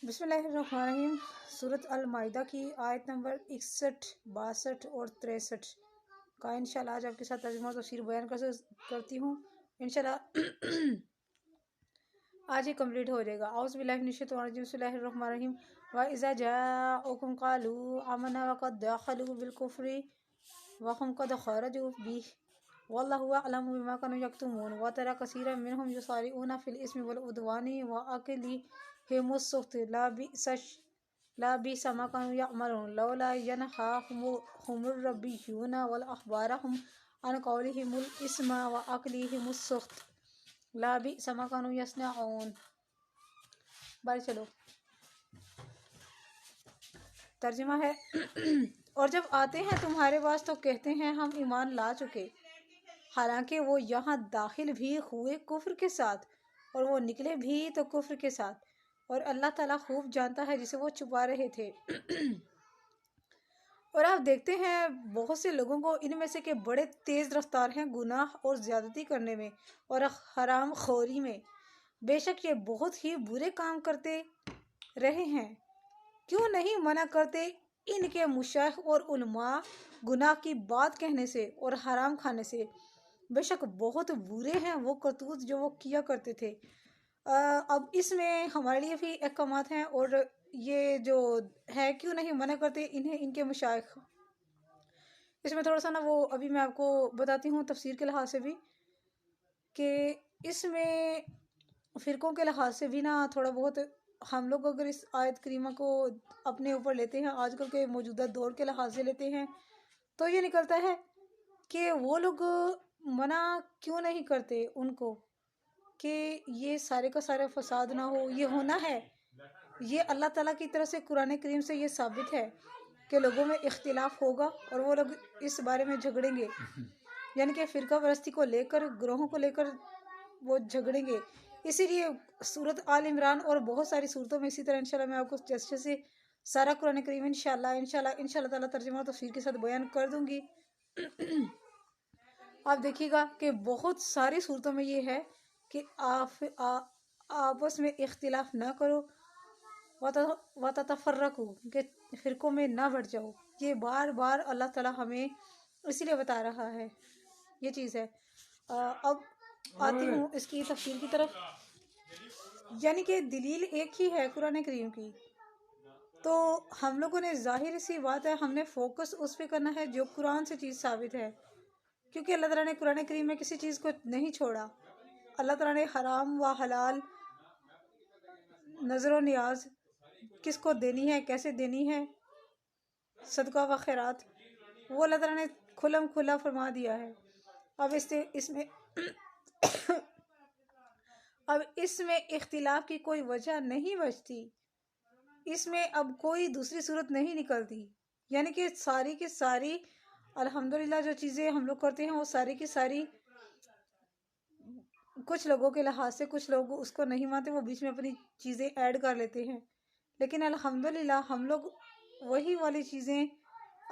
بسم اللہ الرحمن الرحیم۔ سورۃ المائدہ کی آیت نمبر 61، 62 اور 63 کا انشاءاللہ آج آپ کے ساتھ ترجمہ و تفسیر بیان کرتی ہوں۔ انشاءاللہ آج ہی کمپلیٹ ہو جائے گا۔ اعوذ باللہ من الشیطان الرجیم، بسم اللہ الرحمن الرحیم۔ وَإِذَا جَاءُوكُمْ قَالُوا آمَنَّا وَقَدْ دَخَلُوا بِالْكُفْرِ وَهُمْ قَدْ خَرَجُوا بِهِ وَاللَّهُ أَعْلَمُ بِمَا كَانُوا يَكْتُمُونَ وَتَرَى كَثِيرًا مِّنْهُمْ يُسَارِعُونَ فِي الْإِثْمِ وَالْعُدْوَانِ وَأَكْلِهِمُ السُّحْتَ لا بئس ما كانوا يعملون لولا ينهاهم الربيون والأحبار عن قولهم الإثم وأكلهم السحت لا بئس ما كانوا يصنعون۔ بھائی چلو ترجمہ ہے اور جب آتے ہیں تمہارے پاس تو کہتے ہیں ہم ایمان لا چکے، حالانکہ وہ یہاں داخل بھی ہوئے کفر کے ساتھ اور وہ نکلے بھی تو کفر کے ساتھ، اور اللہ تعالیٰ خوب جانتا ہے جسے وہ چھپا رہے تھے۔ اور آپ دیکھتے ہیں بہت سے لوگوں کو ان میں سے کہ بڑے تیز رفتار ہیں گناہ اور زیادتی کرنے میں اور حرام خوری میں، بے شک یہ بہت ہی برے کام کرتے رہے ہیں۔ کیوں نہیں منع کرتے ان کے مشائخ اور علماء گناہ کی بات کہنے سے اور حرام کھانے سے؟ بے شک بہت برے ہیں وہ کرتوت جو وہ کیا کرتے تھے۔ اب اس میں ہمارے لیے بھی احکامات ہیں، اور یہ جو ہے کیوں نہیں منع کرتے انہیں ان کے مشائخ، اس میں تھوڑا سا نا وہ ابھی میں آپ کو بتاتی ہوں تفسیر کے لحاظ سے بھی کہ اس میں فرقوں کے لحاظ سے بھی نا تھوڑا بہت ہم لوگ اگر اس آیت کریمہ کو اپنے اوپر لیتے ہیں، آج کل کے موجودہ دور کے لحاظ سے لیتے ہیں، تو یہ نکلتا ہے کہ وہ لوگ منع کیوں نہیں کرتے ان کو کہ یہ سارے کا سارا فساد نہ ہو۔ یہ ہونا ہے، یہ اللہ تعالیٰ کی طرف سے قرآن کریم سے یہ ثابت ہے کہ لوگوں میں اختلاف ہوگا اور وہ لوگ اس بارے میں جھگڑیں گے، یعنی کہ فرقہ پرستی کو لے کر، گروہوں کو لے کر وہ جھگڑیں گے۔ اسی لیے سورۃ آل عمران اور بہت ساری صورتوں میں اسی طرح انشاءاللہ میں آپ کو جیسے سے سارا قرآن کریم انشاءاللہ تعالیٰ ترجمہ و تفسیر کے ساتھ بیان کر دوں گی۔ آپ دیکھیے گا کہ بہت ساری صورتوں میں یہ ہے کہ آپس میں اختلاف نہ کرو، وَتَتَفَرَّقُوا کہ فرقوں میں نہ بڑھ جاؤ۔ یہ بار بار اللہ تعالیٰ ہمیں اسی لیے بتا رہا ہے، یہ چیز ہے۔ اب آتی ہوں اس کی تفسیر کی طرف، یعنی کہ دلیل ایک ہی ہے قرآن کریم کی، تو ہم لوگوں نے ظاہر سی بات ہے ہم نے فوکس اس پہ کرنا ہے جو قرآن سے چیز ثابت ہے، کیونکہ اللہ تعالیٰ نے قرآن کریم میں کسی چیز کو نہیں چھوڑا۔ اللہ تعالیٰ نے حرام و حلال، نظر و نیاز کس کو دینی ہے، کیسے دینی ہے، صدقہ و خیرات، وہ اللہ تعالیٰ نے کھلم کھلا فرما دیا ہے۔ اب اس میں اختلاف کی کوئی وجہ نہیں بچتی، اس میں اب کوئی دوسری صورت نہیں نکلتی، یعنی کہ ساری کی ساری الحمدللہ جو چیزیں ہم لوگ کرتے ہیں وہ ساری کی ساری کچھ لوگوں کے لحاظ سے کچھ لوگ اس کو نہیں مانتے، وہ بیچ میں اپنی چیزیں ایڈ کر لیتے ہیں، لیکن الحمدللہ ہم لوگ وہی والی چیزیں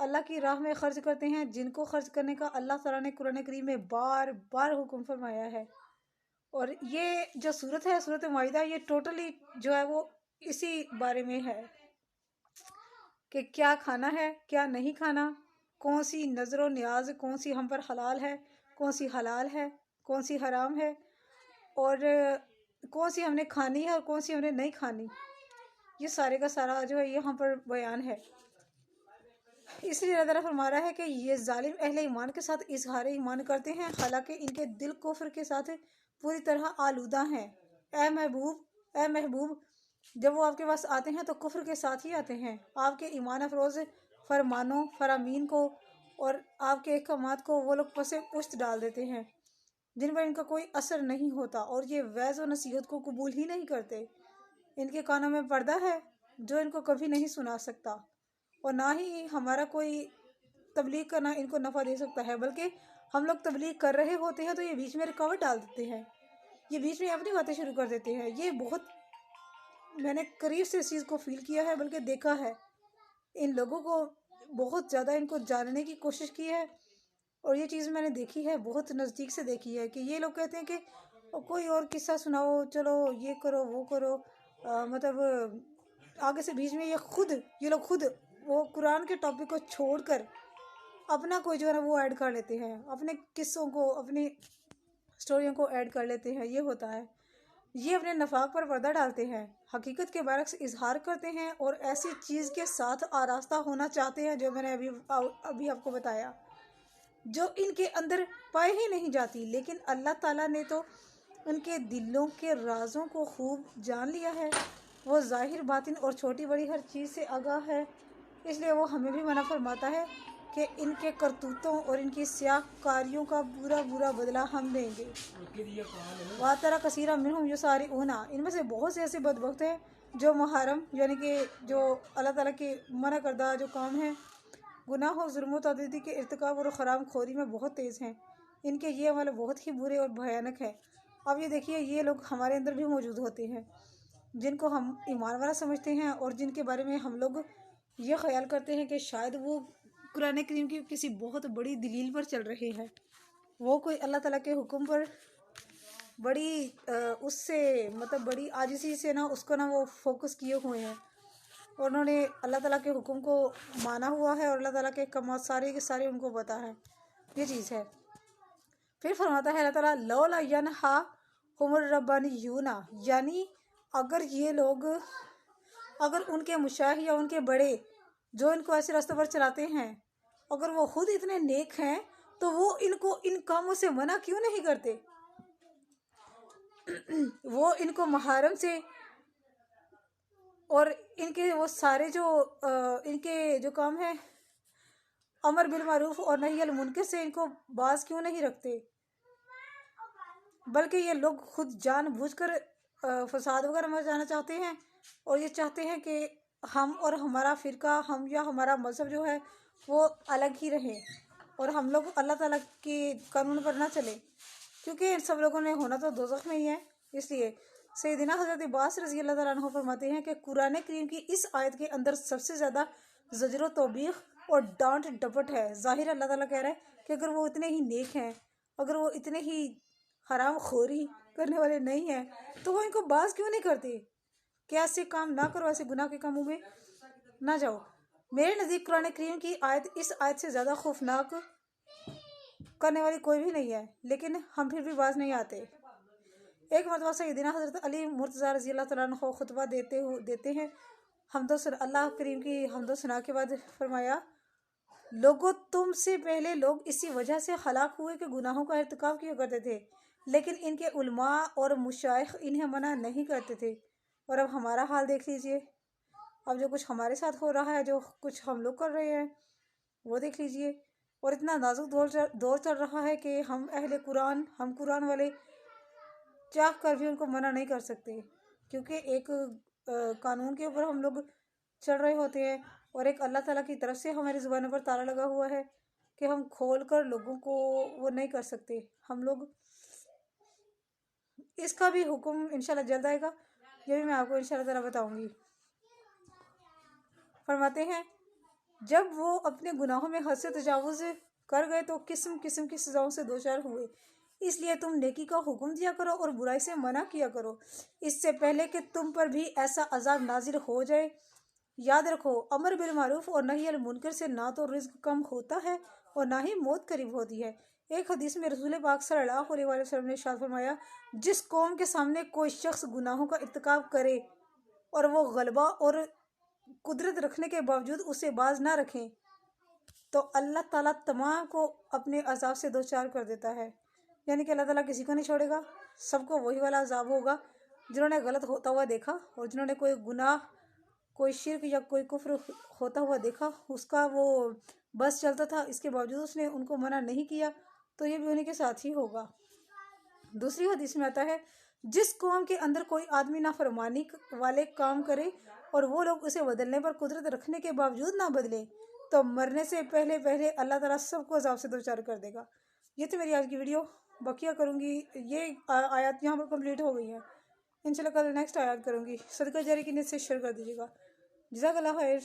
اللہ کی راہ میں خرچ کرتے ہیں جن کو خرچ کرنے کا اللہ تعالیٰ نے قرآن کریم میں بار بار حکم فرمایا ہے۔ اور یہ جو صورت ہے سورۃ مائدہ، یہ ٹوٹلی جو ہے وہ اسی بارے میں ہے کہ کیا کھانا ہے، کیا نہیں کھانا، کون سی نظر و نیاز کون سی ہم پر حلال ہے، کون سی حلال ہے، کون سی حرام ہے، اور کون سی ہم نے کھانی ہے اور کون سی ہم نے نہیں کھانی، یہ سارے کا سارا جو ہے یہاں پر بیان ہے۔ اس لیے اللہ تعالیٰ فرما رہا ہے کہ یہ ظالم اہل ایمان کے ساتھ اظہار ایمان کرتے ہیں حالانکہ ان کے دل کفر کے ساتھ پوری طرح آلودہ ہیں۔ اے محبوب جب وہ آپ کے پاس آتے ہیں تو کفر کے ساتھ ہی آتے ہیں، آپ کے ایمان افروز فرمانوں فرامین کو اور آپ کے احکامات کو وہ لوگ پس پشت ڈال دیتے ہیں جن پر ان کا کوئی اثر نہیں ہوتا، اور یہ وعظ و نصیحت کو قبول ہی نہیں کرتے۔ ان کے کانوں میں پردہ ہے جو ان کو کبھی نہیں سنا سکتا، اور نہ ہی ہمارا کوئی تبلیغ کرنا ان کو نفع دے سکتا ہے، بلکہ ہم لوگ تبلیغ کر رہے ہوتے ہیں تو یہ بیچ میں رکاوٹ ڈال دیتے ہیں، یہ بیچ میں اپنی باتیں شروع کر دیتے ہیں۔ یہ بہت میں نے قریب سے اس چیز کو فیل کیا ہے، بلکہ دیکھا ہے، ان لوگوں کو بہت زیادہ ان کو جاننے کی کوشش کی ہے، اور یہ چیز میں نے دیکھی ہے، بہت نزدیک سے دیکھی ہے کہ یہ لوگ کہتے ہیں کہ کوئی اور قصہ سناؤ، چلو یہ کرو وہ کرو، مطلب आगे से बीच में ये लोग खुद वो कुरान के टॉपिक को छोड़कर अपना कोई जो है ना वो ऐड कर लेते हैं, अपने किस्सों को, अपनी स्टोरियों को ऐड कर लेते हैं। ये होता है, ये अपने नफाक पर पर्दा डालते हैं, हकीकत के बरक्स इजहार करते हैं और ऐसी चीज़ के साथ आरास्ता होना चाहते हैं जो मैंने अभी आपको बताया, जो इनके अंदर पाई ही नहीं जाती। लेकिन अल्लाह ताला ने तो उनके दिलों के राजों को खूब जान लिया है। वो ज़ाहिर बातिन और छोटी बड़ी हर चीज़ से आगाह है, इसलिए वो हमें भी मना फरमाता है कि इनके करतूतों और इनकी स्याहकारियों का बुरा बुरा बदला हम देंगे। वातरा कसीरा मिनहुम युसारिऊना, इनमें से बहुत से ऐसे बदबख्त हैं जो मुहर्रम यानी कि जो अल्लाह ताला के मना करदा जो काम है, गुनाह और जुल्म तअद्दुदी के इर्तिकाब और हराम खोरी में बहुत तेज़ हैं। इनके ये अमल बहुत ही बुरे और भयानक है। अब ये देखिए, ये लोग हमारे अंदर भी मौजूद होते हैं, जिनको हम ईमान वाला समझते हैं और जिनके बारे में हम लोग ये ख्याल करते हैं कि शायद वो कुरान करीम की किसी बहुत बड़ी दलील पर चल रहे हैं। वो कोई अल्लाह ताला के हुक्म पर बड़ी उससे मतलब बड़ी आजिज़ी से ना उसको ना वो फोकस किए हुए हैं और उन्होंने अल्लाह ताला के हुक्म को माना हुआ है और अल्लाह ताला के कमाल सारे के सारे उनको पता है। ये चीज़ है। फिर फरमाता है अल्लाह ताला लौला यनहा हुमुर रब्बानियूना, यानी अगर ये लोग, अगर उनके मुशाह या उनके बड़े जो इनको ऐसे रास्तों पर चलाते हैं, अगर वो खुद इतने नेक हैं तो वो इनको इन कामों से मना क्यों नहीं करते? वो इनको मुहर्रम से और इनके वो सारे जो इनके जो काम है अमर बिल मारूफ और नही अल मुनकर से इनको बाज क्यों नहीं रखते? बल्कि ये लोग खुद जानबूझकर फसाद वगैरह मचाना चाहते हैं और ये चाहते हैं कि हम और हमारा फ़िरका, हम या हमारा मज़हब जो है वो अलग ही रहे और हम लोग अल्लाह ताला के कानून पर ना चले, क्योंकि इन सब लोगों ने होना तो दोज़ख में ही है। इसलिए सैयदना हज़रत अब्बास रज़ी अल्लाह ताला अन्हु फरमाते हैं कि कुरान करीम की इस आयत के अंदर सबसे ज़्यादा ज़जर व तौबीख और डांट डपट है। ज़ाहिर अल्लाह ताला कह रहा है कि अगर वो इतने ही नेक हैं, अगर वो इतने ही हराम खोरी करने वाले नहीं हैं, तो वो इनको बाज क्यों नहीं करते कि ऐसे काम ना करो, ऐसे गुनाह के कामों में ना जाओ। मेरे नज़दीक कुरान करीम की आयत इस आयत से ज़्यादा खौफनाक करने वाली कोई भी नहीं है, लेकिन हम फिर भी बाज नहीं आते। एक मरतबा सैयदना हज़रत अली मुर्तज़ा रज़ी अल्लाह तआला अन्हु खुतबा देते हैं, अल्लाह करीम की हमदो सना के बाद फरमाया, लोगों तुमसे पहले लोग इसी वजह से हलाक हुए कि गुनाहों का इर्तिकाब किया करते थे, लेकिन इनके उलमा और मुशाइख इन्हें मना नहीं करते थे। और अब हमारा हाल देख लीजिए, अब जो कुछ हमारे साथ हो रहा है, जो कुछ हम लोग कर रहे हैं वो देख लीजिए। और इतना नाजुक दौर चल रहा है कि हम अहले कुरान, हम कुरान वाले चाह कर भी उनको मना नहीं कर सकते, क्योंकि एक कानून के ऊपर हम लोग चल रहे होते हैं और एक अल्लाह ताला की तरफ से हमारी ज़ुबानों पर ताला लगा हुआ है कि हम खोल कर लोगों को वो नहीं कर सकते। हम लोग इसका भी हुक्म इंशाल्लाह जल्द आएगा, ये भी मैं आपको इंशाल्लाह ताला बताऊंगी। फरमाते हैं, जब वो अपने गुनाहों में हद से तजावुज़ कर गए तो किस्म किस्म की सज़ाओं से दो चार हुए। इसलिए तुम नेकी का हुक्म दिया करो और बुराई से मना किया करो, इससे पहले कि तुम पर भी ऐसा अजाब नाजिल हो जाए। याद रखो, अमर बिल मारूफ और नही अल मुनकर से ना तो रिज्क कम होता है और ना ही मौत करीब होती है। एक हदीस में रसूल पाक सल्लल्लाहु अलैहि वसल्लम ने इरशाद फरमाया, जिस कौम के सामने कोई शख्स गुनाहों का इर्तिकाब करे और वो गलबा और कुदरत रखने के बावजूद उसे बाज ना रखें, तो अल्लाह ताला तमाम को अपने अजाब से दो चार कर देता है। यानी कि अल्लाह ताला किसी को नहीं छोड़ेगा, सबको वही वाला अजाब होगा जिन्होंने गलत होता हुआ देखा और जिन्होंने कोई गुनाह, कोई शिर्क या कोई कुफ्र होता हुआ देखा, उसका वो बस चलता था, इसके बावजूद उसने उनको मना नहीं किया, तो ये भी उन्हीं के साथ ही होगा। दूसरी हदीस में आता है, जिस कौम के अंदर कोई आदमी नाफरमानी वाले काम करे और वो लोग उसे बदलने पर कुदरत रखने के बावजूद ना बदले, तो मरने से पहले पहले अल्लाह ताला सबको अजाब से दो चार कर देगा। ये तो मेरी आज की वीडियो, बकिया करूँगी, ये आयत यहाँ पर कंप्लीट हो गई है। इंशाल्लाह कल नेक्स्ट आयत करूँगी। सदका जारी की नीयत से शेयर कर दीजिएगा। जज़ाकल्लाह खैर।